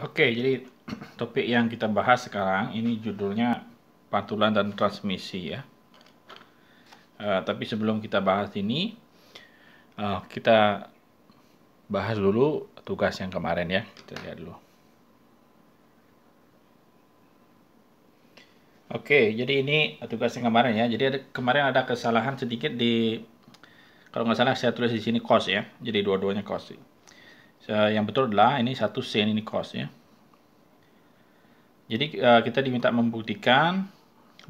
Oke, jadi topik yang kita bahas sekarang ini judulnya pantulan dan transmisi ya. Tapi sebelum kita bahas ini, kita bahas dulu tugas yang kemarin ya. Kita lihat dulu. Oke, jadi ini tugas yang kemarin ya. Jadi kemarin ada kesalahan sedikit di, kalau nggak salah saya tulis di sini cost ya. Jadi dua-duanya cost. Yang betul adalah ini satu sen, ini cost ya. Jadi kita diminta membuktikan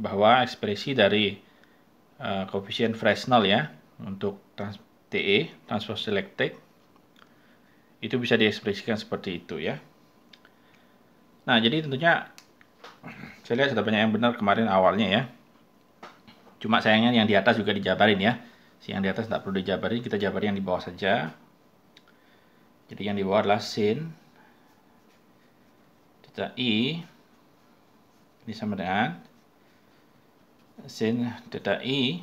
bahwa ekspresi dari koefisien Fresnel ya untuk TE, transfer selected, itu bisa diekspresikan seperti itu ya. Nah, jadi tentunya saya lihat sudah banyak yang benar kemarin awalnya ya. Cuma sayangnya yang di atas juga dijabarin ya. Yang di atas tidak perlu dijabarin, kita jabarin yang di bawah saja. Jadi yang di bawah adalah sin theta I ini sama dengan sin theta I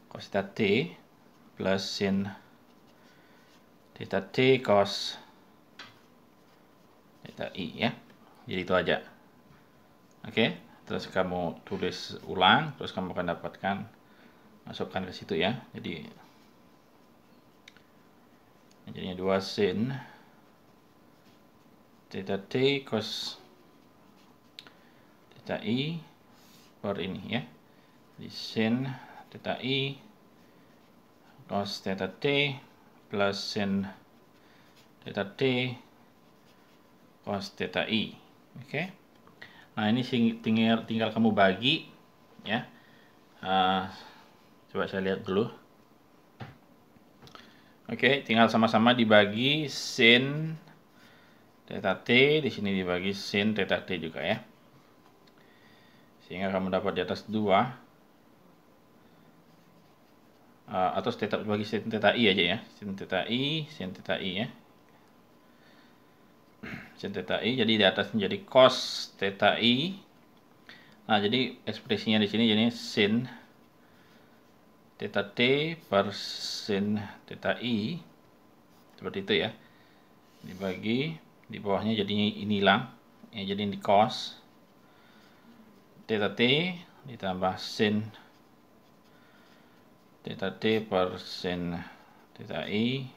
cos theta T plus sin theta T cos theta I ya. Jadi itu aja. Oke, terus kamu tulis ulang, terus kamu akan dapatkan, masukkan ke situ ya. Jadi jadinya 2 sin theta T cos theta I per ini ya. Jadi sin theta I cos theta T plus sin theta T cos theta I. Oke. Nah, ini tinggal kamu bagi ya. Coba saya lihat dulu. Oke, tinggal sama-sama dibagi sin theta T, di sini dibagi sin theta T juga ya. Sehingga kamu dapat di atas 2. Atau tetap bagi sin theta I aja ya. Sin theta I ya. Sin theta I, jadi di atas menjadi cos theta I. Nah, jadi ekspresinya di sini jadi sin theta T per sin theta I. Seperti itu ya. Dibagi, di bawahnya jadinya ini hilang. Ya, jadi ini cos theta T ditambah sin theta T per sin theta I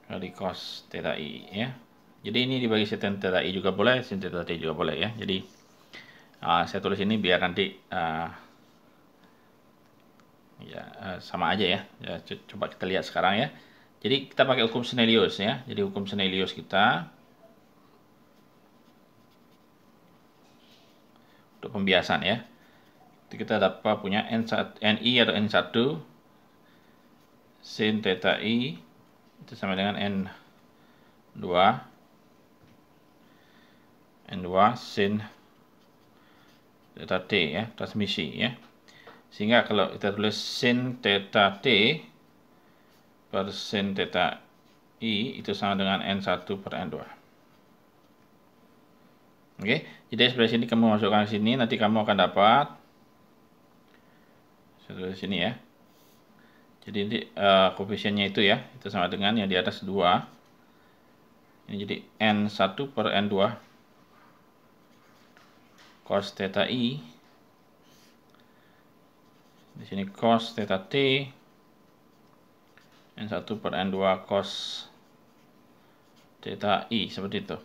kali cos theta I ya. Jadi ini dibagi sin theta I juga boleh, sin theta T juga boleh ya. Jadi saya tulis ini biar nanti sama aja ya. Coba kita lihat sekarang ya. Jadi kita pakai hukum Snellius ya. Jadi hukum Snellius kita untuk pembiasan ya. Jadi kita dapat punya NI atau N1 sin theta I itu sama dengan N2 sin theta T ya, transmisi ya. Sehingga kalau kita tulis sin theta T per sin theta I itu sama dengan N1 per N2. Oke, jadi ekspresi ini kamu masukkan ke sini, nanti kamu akan dapat, saya tulis sini ya. Jadi nanti koefisiennya itu ya, itu sama dengan yang di atas 2. Ini jadi N1 per N2 cos theta I. Di sini cos theta T N1 per N2 cos theta I, seperti itu.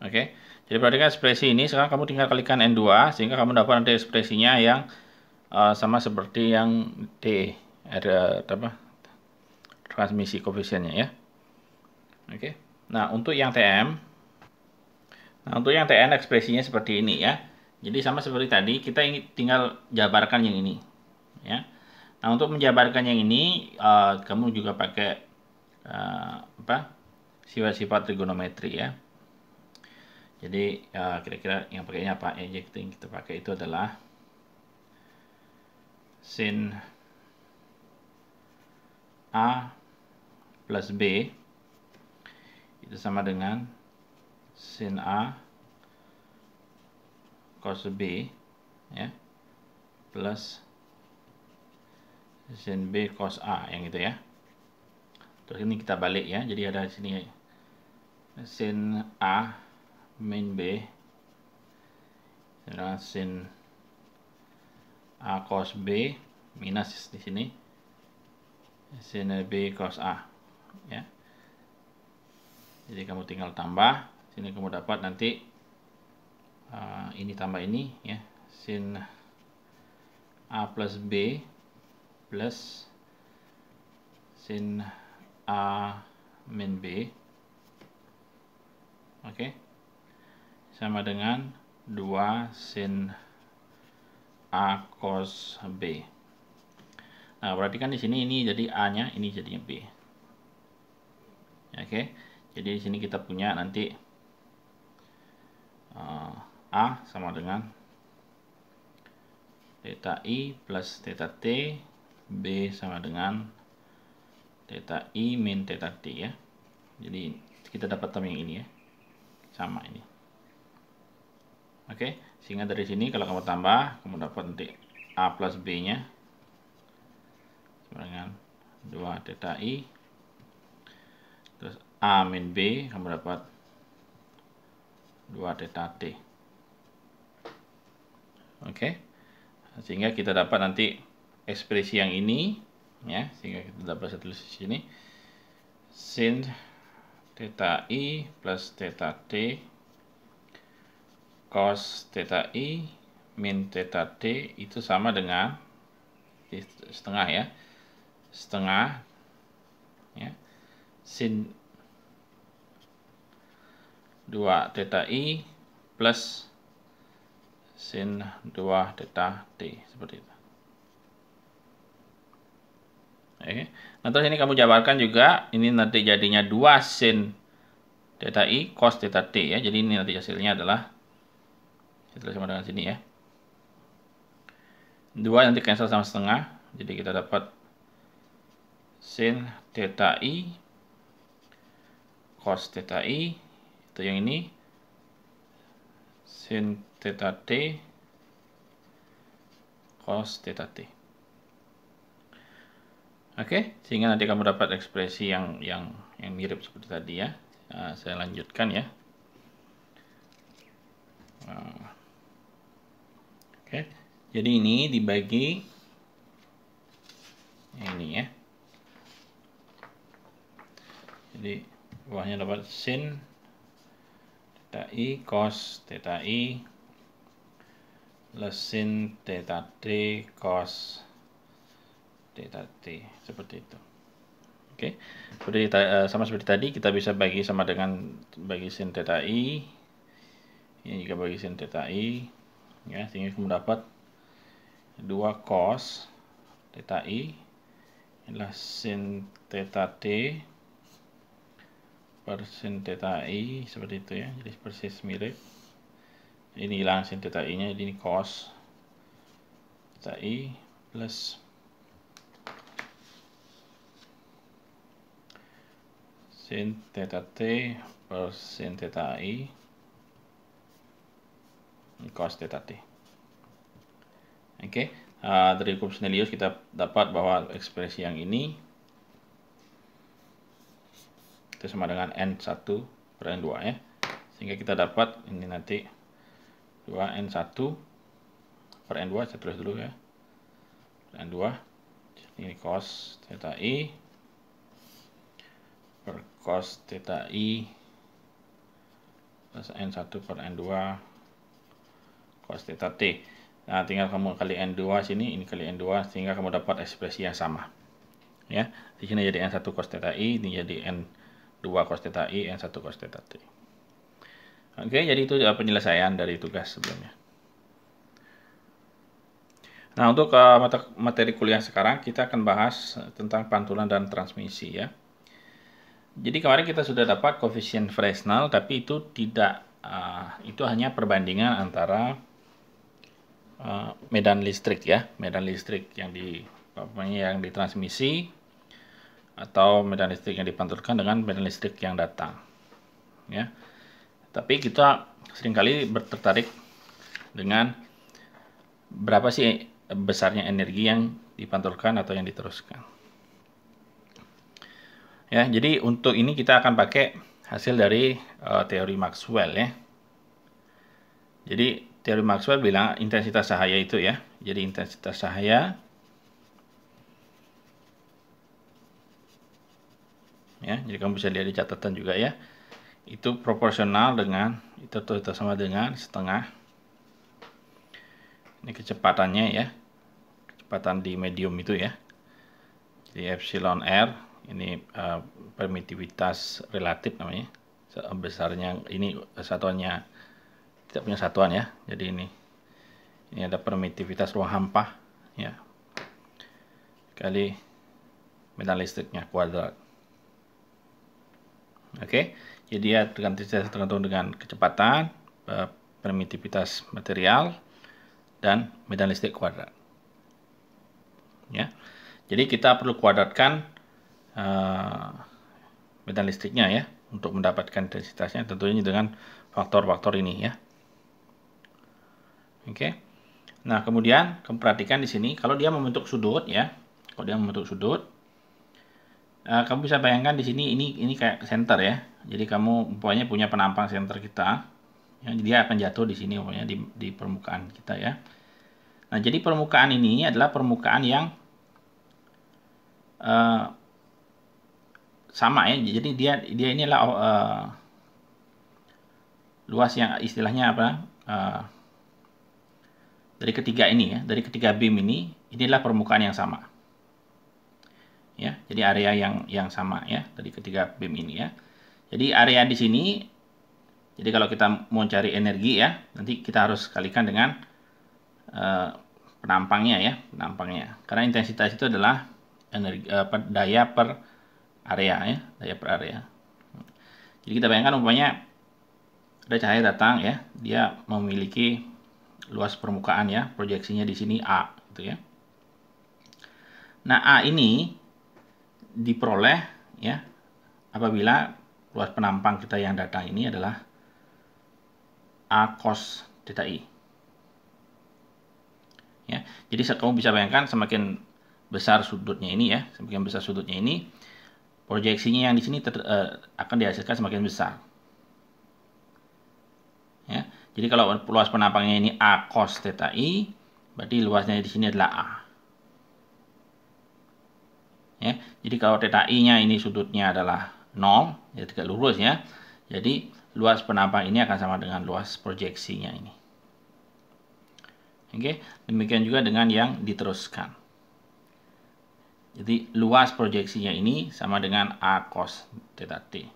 Oke, jadi perhatikan ekspresi ini, sekarang kamu tinggal kalikan N2 sehingga kamu dapat nanti ekspresinya yang sama seperti yang T, ada apa, transmisi koefisiennya ya. Oke, nah untuk yang TN ekspresinya seperti ini ya. Jadi sama seperti tadi, kita tinggal jabarkan yang ini ya. Nah, untuk menjabarkan yang ini kamu juga pakai sifat-sifat trigonometri ya. Jadi kira-kira yang pakainya apa? Yang kita pakai itu adalah sin A plus B itu sama dengan sin A cos B ya plus sin B cos A, yang itu ya. Terus ini kita balik ya. Jadi ada di sini sin A min B adalah sin A cos B minus di sini sin B cos A ya. Jadi kamu tinggal tambah, sini kamu dapat nanti ini tambah ini ya, sin A plus B plus sin A min B, oke, sama dengan 2 sin A cos B. Nah, perhatikan di sini ini jadi A-nya, ini jadinya B. Oke, jadi di sini kita punya nanti A sama dengan theta I plus theta T, B sama dengan theta I min theta T ya. Jadi kita dapat term yang ini ya, sama ini. Oke, sehingga dari sini kalau kamu tambah, kamu dapat nanti A plus B-nya sama dengan 2 theta I, terus A min B, kamu dapat 2 theta T. Oke, sehingga kita dapat nanti ekspresi yang ini ya, sehingga kita dapat satu tulis di sini sin theta I plus theta T cos theta I min theta T itu sama dengan setengah ya, setengah ya, sin 2 theta I plus sin 2 theta T, seperti itu. Oke. Nah, terus ini kamu jabarkan juga, ini nanti jadinya 2 sin theta I cos theta T ya. Jadi ini nanti hasilnya adalah sama dengan sini ya. 2 nanti cancel sama setengah, jadi kita dapat sin theta I cos theta I, itu yang ini, sin theta T cos theta T. Oke, sehingga nanti kamu dapat ekspresi yang mirip seperti tadi ya. Saya lanjutkan ya. Oke, jadi ini dibagi ini ya. Jadi bawahnya dapat sin theta I cos theta I plus sin theta T cos theta T, seperti itu. Oke, sama seperti tadi kita bisa bagi sama dengan bagi sin theta I, ini juga bagi sin theta I ya, sehingga kamu dapat 2 cos theta I adalah sin theta T per sin theta I, seperti itu ya, jadi persis mirip. Ini hilang sin theta I nya, jadi ini cos theta I plus sin theta T per sin theta I cos theta T. Oke, dari hukum Snellius kita dapat bahwa ekspresi yang ini itu sama dengan N1 per N2 ya. Sehingga kita dapat ini nanti 2N1 per N2, saya tulis dulu ya. Per N2, ini cos theta I per cos theta I plus N1 per N2 cos theta T. Nah, tinggal kamu kali N2 sini, ini kali N2, sehingga kamu dapat ekspresi yang sama. Ya, di sini jadi N1 cos theta I, ini jadi N2 cos theta I, N1 cos theta T. Oke, jadi itu penyelesaian dari tugas sebelumnya. Nah, untuk materi kuliah sekarang kita akan bahas tentang pantulan dan transmisi ya. Jadi kemarin kita sudah dapat koefisien Fresnel, tapi itu tidak, itu hanya perbandingan antara medan listrik ya, medan listrik yang ditransmisi atau medan listrik yang dipantulkan dengan medan listrik yang datang ya. Tapi kita seringkali tertarik dengan berapa sih besarnya energi yang dipantulkan atau yang diteruskan. Ya, jadi untuk ini kita akan pakai hasil dari teori Maxwell ya. Jadi teori Maxwell bilang intensitas cahaya itu ya. Jadi intensitas cahaya ya, jadi kamu bisa lihat di catatan juga ya. Itu proporsional dengan itu sama dengan setengah. Ini kecepatannya ya. Kecepatan di medium itu ya. Jadi epsilon R ini permitivitas relatif namanya. Besarnya ini satuannya tidak punya satuan ya. Jadi ini ada permitivitas ruang hampa ya. Kali medan listriknya kuadrat. Oke, jadi dia tergantung dengan kecepatan, permitivitas material, dan medan listrik kuadrat. Ya, jadi kita perlu kuadratkan medan listriknya ya untuk mendapatkan intensitasnya, tentunya dengan faktor-faktor ini ya. Oke, nah kemudian kamu perhatikan di sini kalau dia membentuk sudut ya, kalau dia membentuk sudut. Kamu bisa bayangkan di sini ini kayak center ya. Jadi kamu umpamanya punya penampang center kita, ya, dia akan jatuh di sini umpamanya di permukaan kita ya. Nah jadi permukaan ini adalah permukaan yang sama ya. Jadi dia inilah luas yang istilahnya apa? Dari ketiga ini ya, dari ketiga beam inilah permukaan yang sama. Ya, jadi area yang sama ya dari ketiga beam ini ya. Jadi area di sini, jadi kalau kita mau cari energi ya, nanti kita harus kalikan dengan penampangnya ya, penampangnya. Karena intensitas itu adalah energi daya per area ya, daya per area. Jadi kita bayangkan umpamanya ada cahaya datang ya, dia memiliki luas permukaan ya, proyeksinya di sini A gitu ya. Nah, A ini diperoleh ya apabila luas penampang kita yang datang ini adalah A cos theta I. Ya, jadi kamu bisa bayangkan semakin besar sudutnya ini ya, semakin besar sudutnya ini, proyeksinya yang di sini akan dihasilkan semakin besar. Ya, jadi kalau luas penampangnya ini A cos theta I, berarti luasnya di sini adalah A. Ya, jadi kalau theta I-nya ini sudutnya adalah 0, ya tegak lurus ya. Jadi luas penampang ini akan sama dengan luas proyeksinya ini. Oke, demikian juga dengan yang diteruskan. Jadi luas proyeksinya ini sama dengan A cos theta T.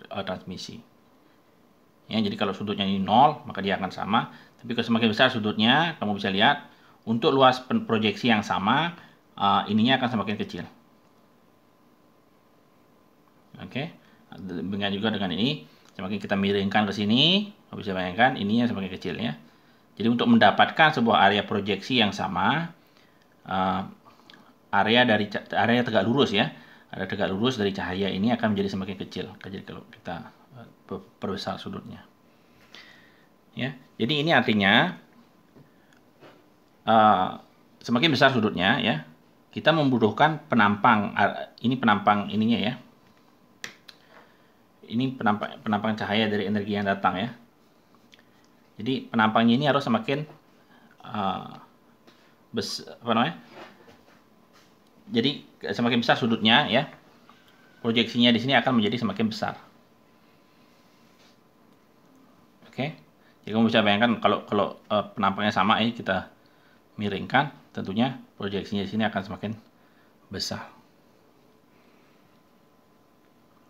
Transmisi. Ya, jadi kalau sudutnya ini 0, maka dia akan sama. Tapi kalau semakin besar sudutnya, kamu bisa lihat untuk luas proyeksi yang sama, ininya akan semakin kecil. Oke, dengan juga dengan ini, semakin kita miringkan ke sini, kamu bisa bayangkan ininya semakin kecil ya. Jadi untuk mendapatkan sebuah area proyeksi yang sama, area tegak lurus ya, area tegak lurus dari cahaya ini akan menjadi semakin kecil. Jadi kalau kita perbesar sudutnya, ya. Jadi ini artinya semakin besar sudutnya ya, kita membutuhkan penampang. Ini penampang ininya ya. Ini penampang cahaya dari energi yang datang ya. Jadi penampangnya ini harus semakin jadi semakin besar sudutnya ya, proyeksinya di sini akan menjadi semakin besar. Oke, jadi kamu bisa bayangkan kalau penampangnya sama ini kita miringkan, tentunya proyeksinya di sini akan semakin besar.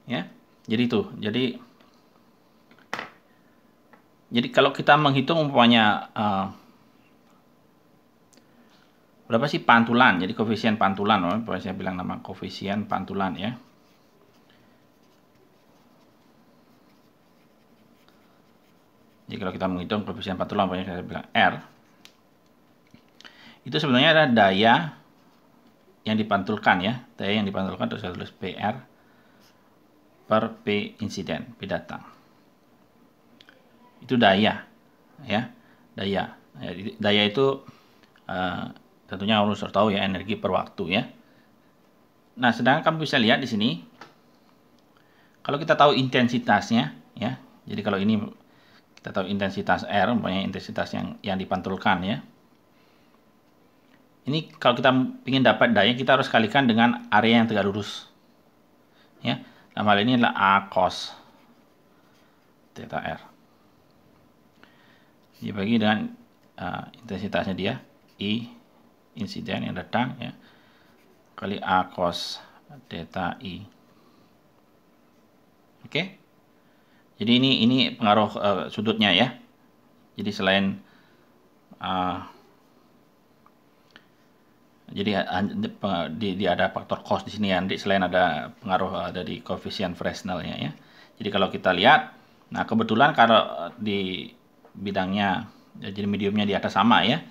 Ya, jadi itu. Jadi kalau kita menghitung umpamanya berapa sih pantulan? Jadi koefisien pantulan, saya bilang nama koefisien pantulan ya. Jadi kalau kita menghitung koefisien pantulan, saya bilang R. Itu sebenarnya ada daya yang dipantulkan ya. Daya yang dipantulkan terus saya tulis PR per P insiden, P datang. Itu daya ya. Daya itu tentunya harus tahu ya, energi per waktu ya. Nah, sedangkan kamu bisa lihat di sini, kalau kita tahu intensitasnya, ya. Jadi kalau ini kita tahu intensitas R, umpamanya intensitas yang dipantulkan, ya. Ini kalau kita ingin dapat daya, kita harus kalikan dengan area yang tegak lurus, ya. Dalam hal ini adalah A cos theta R dibagi dengan intensitasnya dia I insiden yang datang, ya, kali A cos theta I. Oke. Jadi ini pengaruh sudutnya, ya. Jadi selain jadi ada faktor cos di sini, ya. Selain ada pengaruh dari koefisien Fresnelnya, ya. Jadi kalau kita lihat, nah kebetulan kalau di bidangnya, jadi mediumnya di atas sama, ya.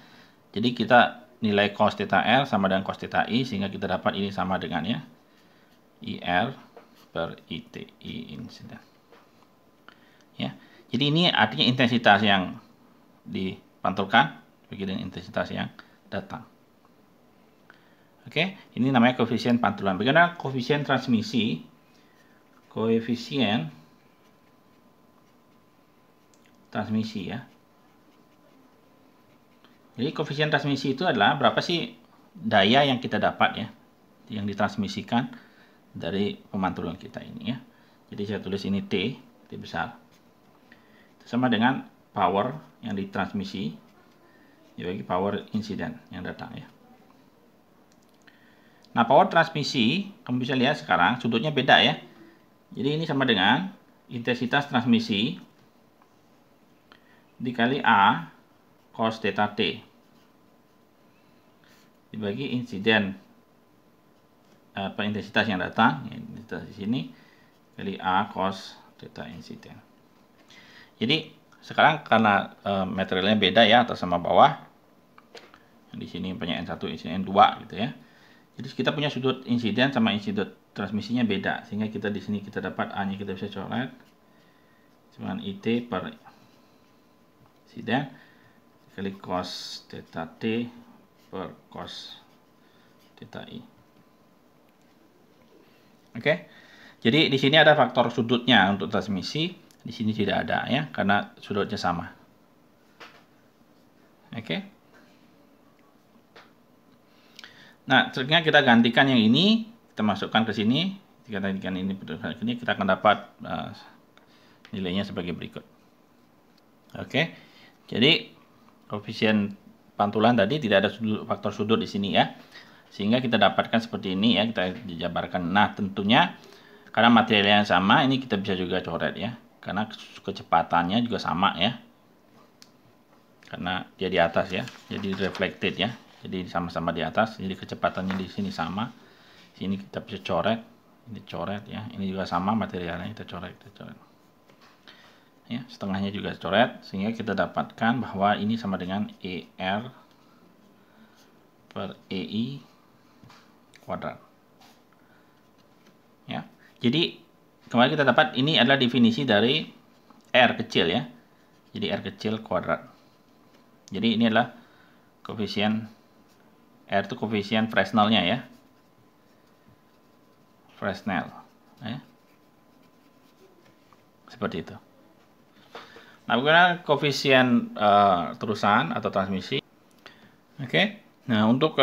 Jadi kita nilai cos theta R sama dengan cos theta I, sehingga kita dapat ini sama dengan, ya, IR per IT I insiden. Ya. Jadi ini artinya intensitas yang dipantulkan bagi dengan intensitas yang datang. Oke, ini namanya koefisien pantulan. Bagaimana koefisien transmisi? Koefisien transmisi, ya. Jadi koefisien transmisi itu adalah berapa sih daya yang kita dapat, ya, yang ditransmisikan dari pemantulan kita ini, ya. Jadi saya tulis ini T besar. Itu sama dengan power yang ditransmisi dibagi power insiden yang datang, ya. Nah, power transmisi, kamu bisa lihat sekarang sudutnya beda, ya. Jadi ini sama dengan intensitas transmisi dikali A cos theta T dibagi insiden intensitas yang datang, intensitas di sini, kali A cos theta insiden. Jadi sekarang karena materialnya beda, ya, atas sama bawah. Di sini punya N1, insiden N2 gitu, ya. Jadi kita punya sudut insiden sama sudut transmisinya beda, sehingga kita di sini kita dapat A-nya kita bisa coret cuman IT per insiden kali cos theta T per cos theta I. Oke. Jadi di sini ada faktor sudutnya untuk transmisi, di sini tidak ada, ya, karena sudutnya sama. Oke. Nah, selanjutnya kita gantikan yang ini, kita masukkan ke sini, kita gantikan ini, kita akan dapat nilainya sebagai berikut. Oke, jadi koefisien pantulan tadi tidak ada faktor sudut di sini, ya, sehingga kita dapatkan seperti ini, ya, kita dijabarkan. Nah, tentunya karena materialnya yang sama, ini kita bisa juga coret, ya, karena kecepatannya juga sama, ya, karena dia di atas, ya, jadi reflected, ya. Jadi sama-sama di atas, jadi kecepatannya di sini sama. Sini kita bisa coret, ini coret, ya. Ini juga sama materialnya, kita coret. Ya, setengahnya juga coret, sehingga kita dapatkan bahwa ini sama dengan ER per EI kuadrat. Ya. Jadi kemarin kita dapat ini adalah definisi dari R kecil, ya. Jadi R kecil kuadrat. Jadi ini adalah koefisien R itu koefisien Fresnelnya, ya. Fresnel, ya. Seperti itu. Nah, bagaimana koefisien terusan atau transmisi? Oke. Nah, untuk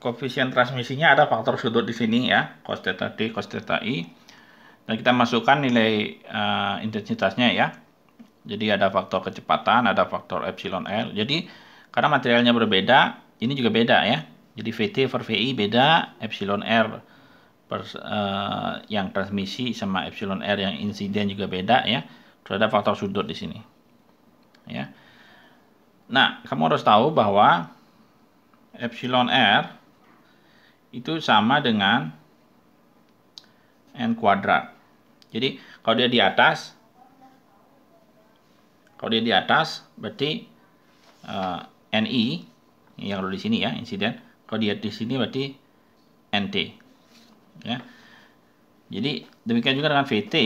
koefisien transmisinya ada faktor sudut di sini, ya, cos theta T, cos theta I. Dan kita masukkan nilai intensitasnya, ya. Jadi ada faktor kecepatan, ada faktor epsilon R. Jadi karena materialnya berbeda, ini juga beda, ya. Jadi VT per VI beda, epsilon R per yang transmisi sama epsilon R yang insiden juga beda, ya. Terus ada faktor sudut di sini, ya. Nah, kamu harus tahu bahwa epsilon R itu sama dengan N kuadrat. Jadi kalau dia di atas, berarti NI yang ada di sini, ya, insiden. Kalau dia di sini berarti NT, ya. Jadi demikian juga dengan VT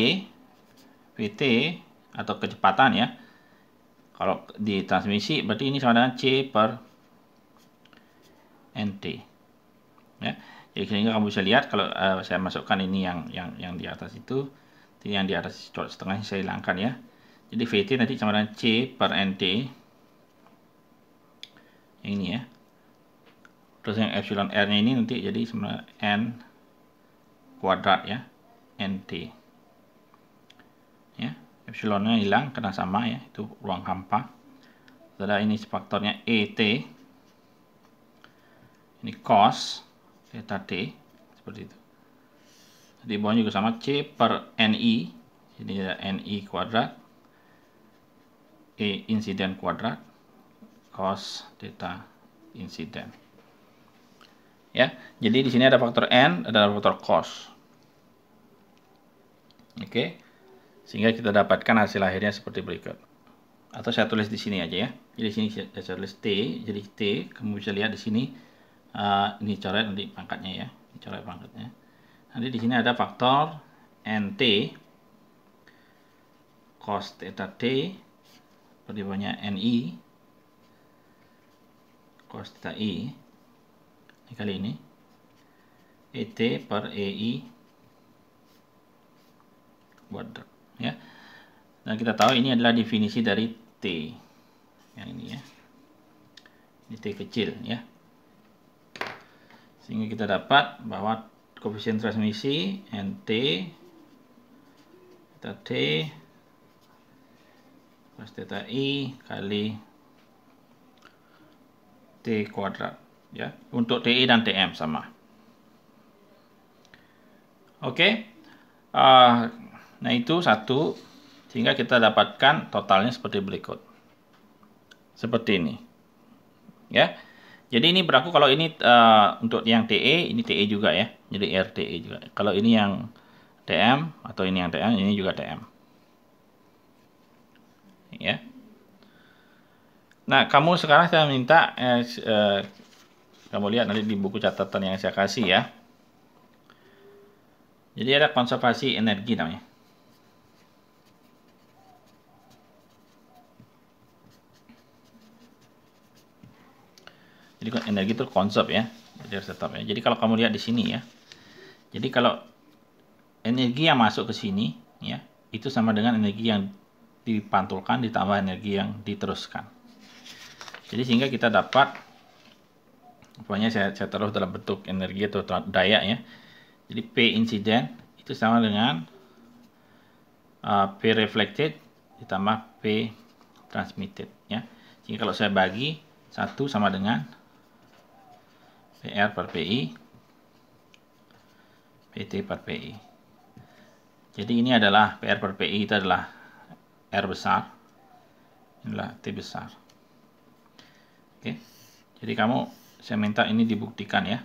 atau kecepatan, ya. Kalau di transmisi berarti ini sama dengan C per NT, ya. Jadi sehingga kamu bisa lihat kalau saya masukkan ini yang di atas itu, yang di atas coret setengah saya hilangkan ya. Jadi VT nanti sama dengan C per NT. Yang ini ya. Terus yang epsilon R-nya ini nanti jadi sama N kuadrat ya. NT. Ya, epsilonnya hilang karena sama ya, itu ruang hampa. Setelah ini faktornya ET. Ini cos theta T seperti itu. Di bawahnya juga sama C per NI. Jadi ada NI kuadrat E insiden kuadrat cos theta insiden. Ya, jadi di sini ada faktor N, ada faktor cos. Oke. Sehingga kita dapatkan hasil akhirnya seperti berikut. Atau saya tulis di sini aja ya. Jadi di sini saya tulis T, jadi T, kamu bisa lihat di sini ini coret nanti pangkatnya ya. Ini coret pangkatnya. Nanti di sini ada faktor NT cos theta T per di bawahnya NI cos theta I. Ini kali ini ET per EI kuadrat ya. Dan kita tahu ini adalah definisi dari T. Yang ini ya. Ini T kecil ya. Sehingga kita dapat bahwa koefisien transmisi NT theta T cos theta I kali T kuadrat ya. Untuk TI dan TM sama. Oke. Nah itu satu, sehingga kita dapatkan totalnya seperti berikut. Seperti ini. Ya. Jadi ini berlaku kalau ini untuk yang TE, ini TE juga ya. Jadi RTE juga. Kalau ini yang TM atau ini yang TM, ini juga TM. Ya. Nah, kamu sekarang saya minta kamu lihat nanti di buku catatan yang saya kasih ya. Jadi ada konservasi energi namanya. Jadi energi itu konsep ya. Jadi harus tetap ya. Jadi kalau kamu lihat di sini ya. Jadi kalau energi yang masuk ke sini ya, itu sama dengan energi yang dipantulkan ditambah energi yang diteruskan. Jadi sehingga kita dapat, pokoknya saya taruh dalam bentuk energi atau daya ya. Jadi P insiden itu sama dengan P reflected ditambah P transmitted ya. Jadi kalau saya bagi 1 sama dengan PR per PI PT per PI. Jadi ini adalah PR per PI itu adalah R besar, inilah T besar. Oke. Jadi saya minta ini dibuktikan ya.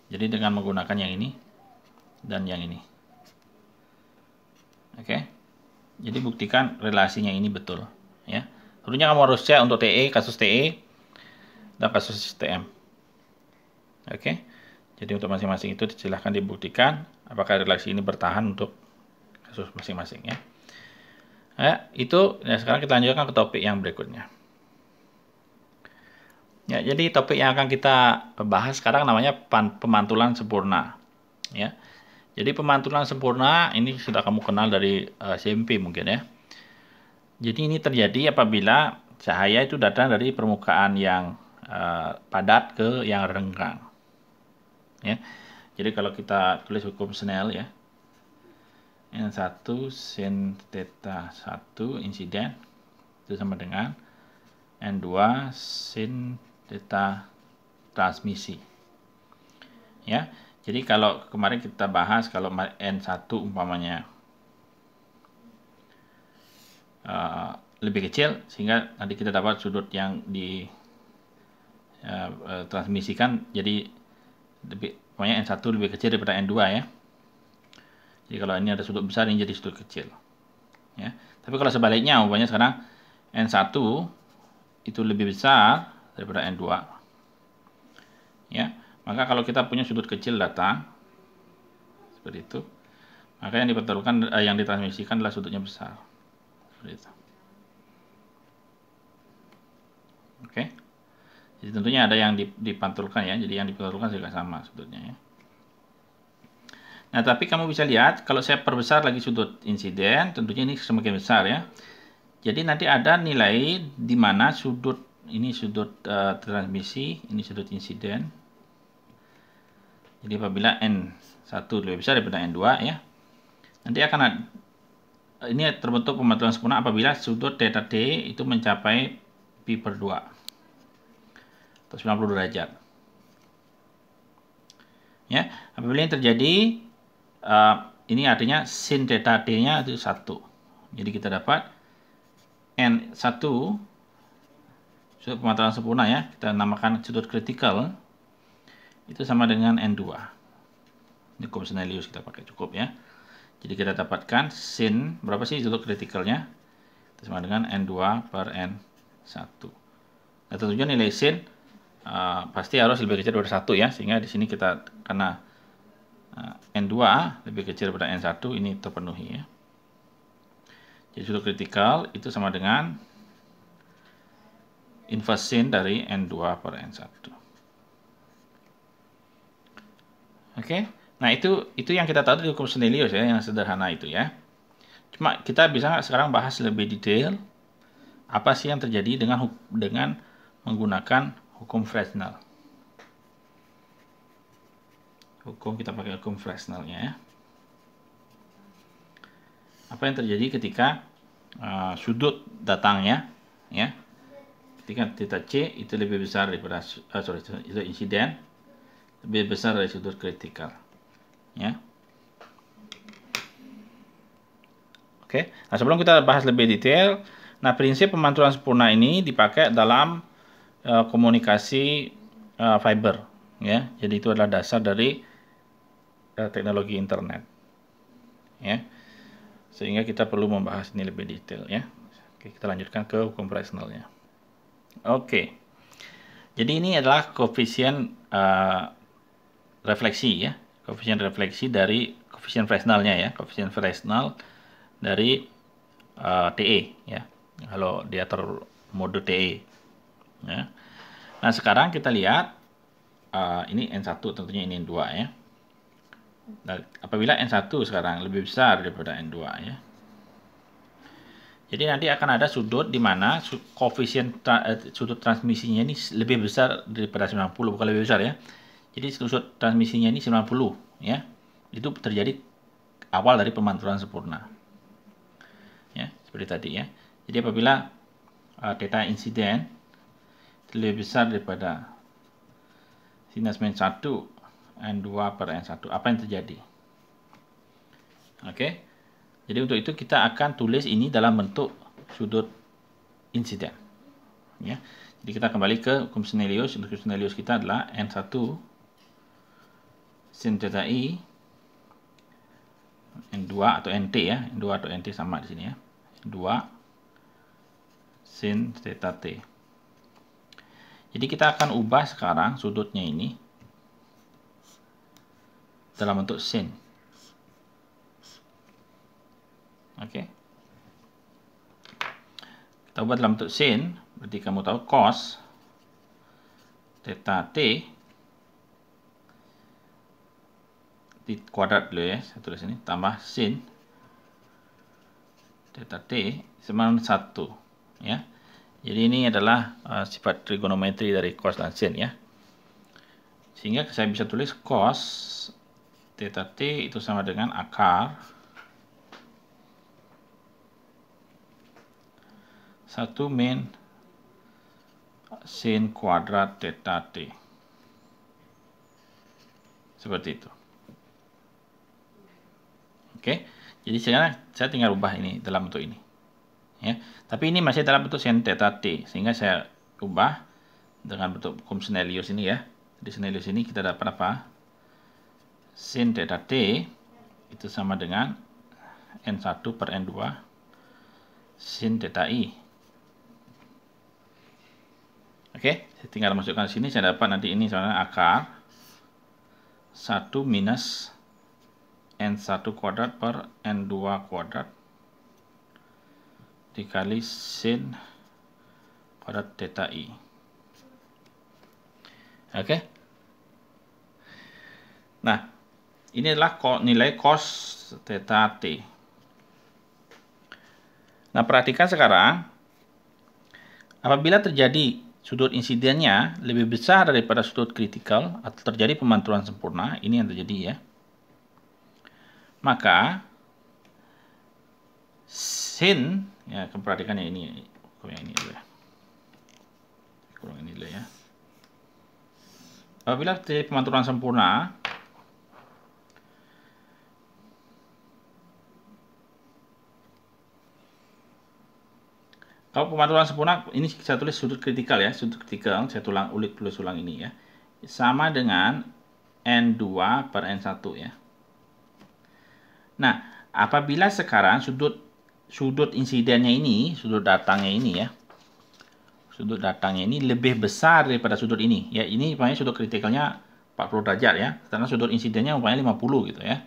Jadi dengan menggunakan yang ini dan yang ini. Oke. Jadi buktikan relasinya ini betul ya. Tentunya kamu harus cek untuk TE, kasus TE dan kasus TM. Oke. Jadi untuk masing-masing itu silahkan dibuktikan apakah relasi ini bertahan untuk kasus masing-masing ya. Itu ya, sekarang kita lanjutkan ke topik yang berikutnya. Ya, jadi topik yang akan kita bahas sekarang namanya pemantulan sempurna. Ya. Jadi pemantulan sempurna ini sudah kamu kenal dari SMP mungkin ya. Jadi ini terjadi apabila cahaya itu datang dari permukaan yang padat ke yang renggang. Ya. Jadi kalau kita tulis hukum Snell ya. N1 sin theta 1 insiden itu sama dengan N2 sin theta transmisi. Ya. Jadi kalau kemarin kita bahas kalau N1 umpamanya lebih kecil sehingga nanti kita dapat sudut yang ditransmisikan jadi pokoknya N1 lebih kecil daripada N2 ya. Jadi kalau ini ada sudut besar ini jadi sudut kecil. Ya. Tapi kalau sebaliknya umpamanya sekarang N1 itu lebih besar daripada N2. Ya. Maka kalau kita punya sudut kecil datang seperti itu, maka yang diperlukan yang ditransmisikan adalah sudutnya besar. Seperti itu. Oke. Jadi tentunya ada yang dipantulkan ya. Jadi yang dipantulkan juga sama sudutnya ya. Nah, tapi kamu bisa lihat kalau saya perbesar lagi sudut insiden, tentunya ini semakin besar ya. Jadi nanti ada nilai di mana sudut ini sudut transmisi, ini sudut insiden. Jadi apabila N1 lebih besar daripada N2 ya, nanti akan ada, ini terbentuk pemantulan sempurna apabila sudut theta T itu mencapai pi per 2 atau 90 derajat. Ya, apabila yang terjadi ini artinya sin theta T-nya itu 1. Jadi kita dapat N1 sudut pemantulan sempurna ya, kita namakan sudut kritikal itu sama dengan N2. Ini Komsnelius kita pakai cukup ya. Jadi kita dapatkan sin berapa sih sudut kritikalnya? Itu sama dengan N2 per N1. Nah, tentunya nilai sin pasti harus lebih kecil dari 1 ya, sehingga di sini kita karena N2 lebih kecil daripada N1 ini terpenuhi ya. Jadi sudut kritikal itu sama dengan inverse sin dari N2 per N1. Oke. Nah, itu yang kita tahu dari hukum Snellius ya, yang sederhana itu ya. Cuma kita bisa sekarang bahas lebih detail apa sih yang terjadi dengan menggunakan hukum Fresnel. Kita pakai hukum Fresnelnya ya. Apa yang terjadi ketika sudut datangnya ya, ketika theta C itu lebih besar daripada sudut insiden lebih besar dari sudut kritikal ya. Oke, nah sebelum kita bahas lebih detail, nah prinsip pemantulan sempurna ini dipakai dalam komunikasi fiber ya. Jadi itu adalah dasar dari teknologi internet ya, sehingga kita perlu membahas ini lebih detail ya. Oke, kita lanjutkan ke hukum Fresnelnya. Oke, jadi ini adalah koefisien refleksi ya, koefisien refleksi dari koefisien Fresnelnya ya, koefisien Fresnel dari TE ya, kalau diatur mode TE ya. Nah, sekarang kita lihat ini N1, tentunya ini N2 ya. Nah, apabila N1 sekarang lebih besar daripada N2 ya, jadi nanti akan ada sudut di mana koefisien sudut transmisinya ini lebih besar daripada 90, bukan lebih besar ya. Jadi sudut transmisinya ini 90 ya. Itu terjadi awal dari pemantulan sempurna. Ya, seperti tadi ya. Jadi apabila theta insiden lebih besar daripada sinus min 1 N2 per N1, apa yang terjadi? Oke. Jadi untuk itu kita akan tulis ini dalam bentuk sudut insiden. Ya. Jadi kita kembali ke hukum Snellius. Hukum Snellius kita adalah N1 sin theta I N2 atau NT ya. N2 atau NT sama di sini ya. N2 sin theta T. Jadi kita akan ubah sekarang sudutnya ini dalam bentuk sin. Oke. Kita ubah dalam bentuk sin, berarti kamu tahu cos theta T di kuadrat dulu ya, saya tulis ini, tambah sin theta T sama dengan 1 ya. Jadi ini adalah sifat trigonometri dari cos dan sin ya. Sehingga saya bisa tulis cos theta T itu sama dengan akar 1 min sin kuadrat theta T. Seperti itu. Oke. Jadi sekarang saya tinggal ubah ini dalam bentuk ini. Ya. Tapi ini masih dalam bentuk sin theta T, sehingga saya ubah dengan bentuk hukum Snellius ini ya. Di Snellius ini kita dapat apa? Sin theta T itu sama dengan N1 per N2 sin theta I. Oke, saya tinggal masukkan sini, saya dapat nanti ini sama akar 1 minus N1 kuadrat per N2 kuadrat dikali sin kuadrat theta I. Oke. Nah, ini adalah nilai cos theta T. Nah, perhatikan sekarang, apabila terjadi sudut insidennya lebih besar daripada sudut kritikal atau terjadi pemantulan sempurna, ini yang terjadi ya, maka sin, ya perhatikan ya ini, kurang ini dulu ya. Kurang ini dulu ya. Apabila terjadi pemantulan sempurna, kalau pemantulan sempurna, ini saya tulis sudut kritikal ya, sudut kritikal, saya tulis ulang ini ya, sama dengan N2 per N1 ya. Nah, apabila sekarang sudut insidennya ini, sudut datangnya ini ya, sudut datangnya ini lebih besar daripada sudut ini ya, ini umpamanya sudut kritikalnya 40 derajat ya, karena sudut insidennya umpamanya 50 gitu ya.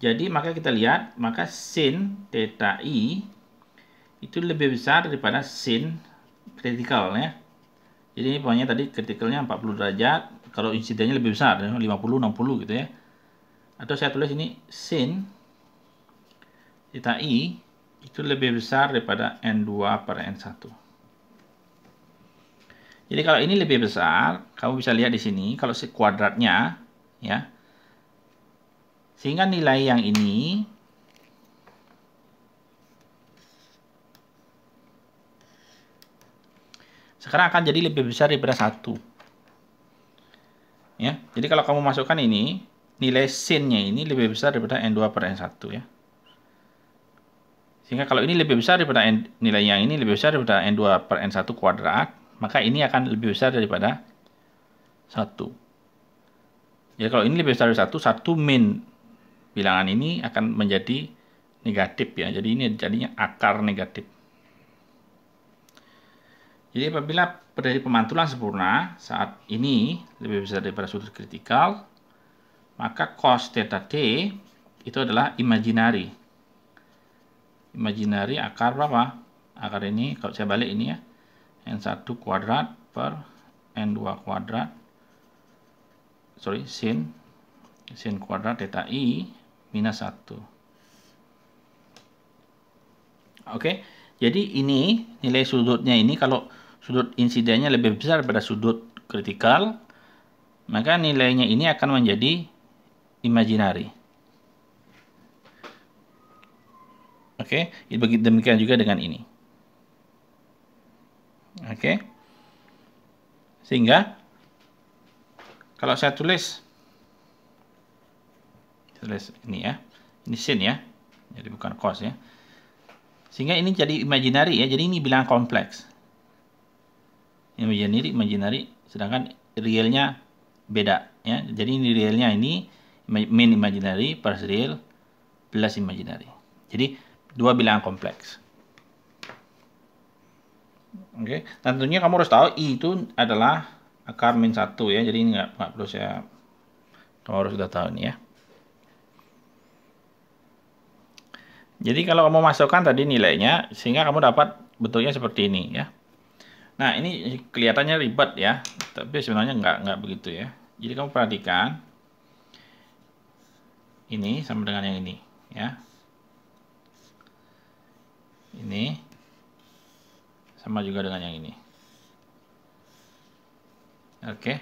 Jadi maka kita lihat, maka sin theta I itu lebih besar daripada sin kritikal ya. Jadi umpamanya tadi kritikalnya 40 derajat, kalau insidennya lebih besar 50 60 gitu ya. Atau saya tulis ini sin theta I itu lebih besar daripada N2 per N1. Jadi kalau ini lebih besar, kamu bisa lihat di sini kalau kuadratnya ya. Sehingga nilai yang ini sekarang akan jadi lebih besar daripada 1. Ya. Jadi kalau kamu masukkan ini, nilai sin-nya ini lebih besar daripada N2 per N1 ya. Sehingga kalau ini lebih besar daripada nilai yang ini lebih besar daripada N2 per N1 kuadrat, maka ini akan lebih besar daripada 1. Jadi kalau ini lebih besar dari 1, 1 min bilangan ini akan menjadi negatif ya. Jadi ini jadinya akar negatif. Jadi apabila terjadi pemantulan sempurna saat ini lebih besar daripada sudut kritikal, maka cos theta T itu adalah imaginary. Imaginary akar berapa? Akar ini kalau saya balik ini ya, N1 kuadrat per N2 kuadrat, sorry, sin kuadrat theta I minus 1. Oke, jadi ini nilai sudutnya ini, kalau sudut insidennya lebih besar daripada sudut kritikal, maka nilainya ini akan menjadi imaginary. Oke, demikian juga dengan ini. Oke, sehingga kalau saya tulis ini ya, ini sin ya, jadi bukan cos ya, sehingga ini jadi imaginary ya, jadi ini bilangan kompleks. Imaginary, sedangkan realnya beda ya. Jadi ini realnya ini min imaginary plus real plus imaginary. Jadi dua bilangan kompleks. Oke, dan tentunya kamu harus tahu I itu adalah akar min 1 ya. Jadi ini nggak perlu kamu harus sudah tahu ini ya. Jadi kalau kamu masukkan tadi nilainya, sehingga kamu dapat bentuknya seperti ini ya. Nah, ini kelihatannya ribet ya, tapi sebenarnya nggak begitu ya. Jadi kamu perhatikan, ini sama dengan yang ini ya. Ini sama juga dengan yang ini. Oke.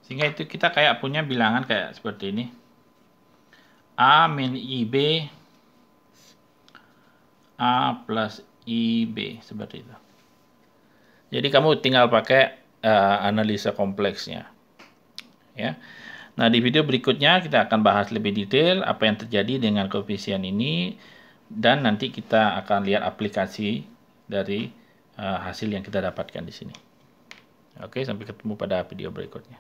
Sehingga itu kita kayak punya bilangan kayak seperti ini. A min IB A plus IB, seperti itu. Jadi kamu tinggal pakai analisa kompleksnya. Ya. Nah, di video berikutnya kita akan bahas lebih detail apa yang terjadi dengan koefisien ini, dan nanti kita akan lihat aplikasi dari hasil yang kita dapatkan di sini. Oke, sampai ketemu pada video berikutnya.